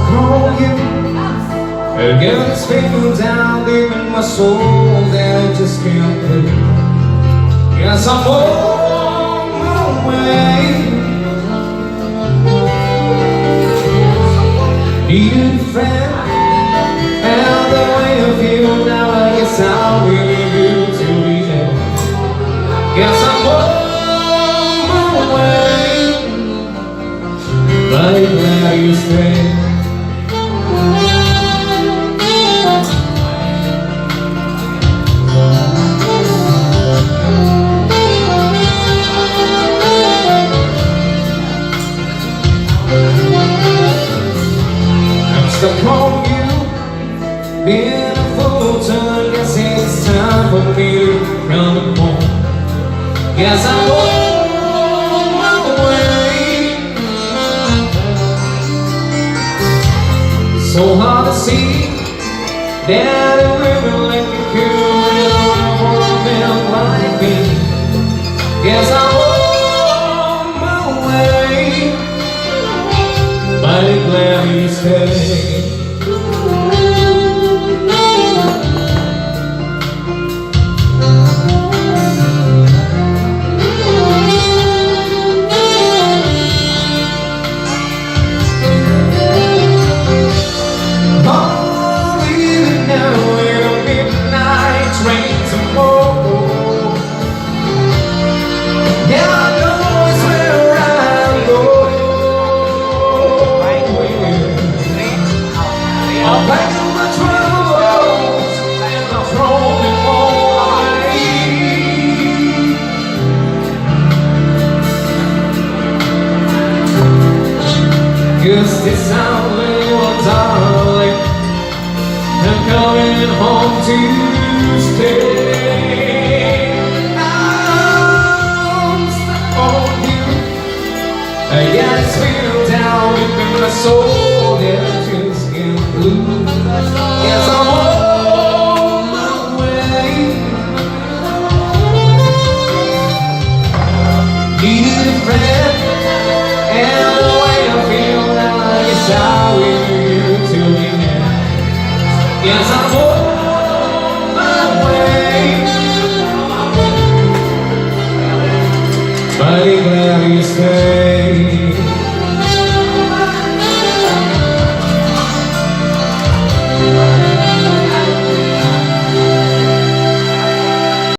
call you. Again, it's been down deep in my soul that I just can't breathe. Yes, I'm on my way. Needed a friend, and the way I feel now, I guess I'll be with you till the end. Yes, I'm on my way, but I'm glad you stayed. Stuck on you, being a fool till guess it's time for me to come home. Guess I'm on my way. So hard to see that a river like you could never feel like me. Guess I'm on my way, mighty glad you stayed. Guess this only one darling, I'm coming home to stay. I'm stuck on you. Yeah, it's been down within my soul that I just can't lose. Yes, I'm on my way. Needed a friend, and the way I feel now, I guess I'll be with you till the end. Yes, I'm on my way, mighty glad you stayed.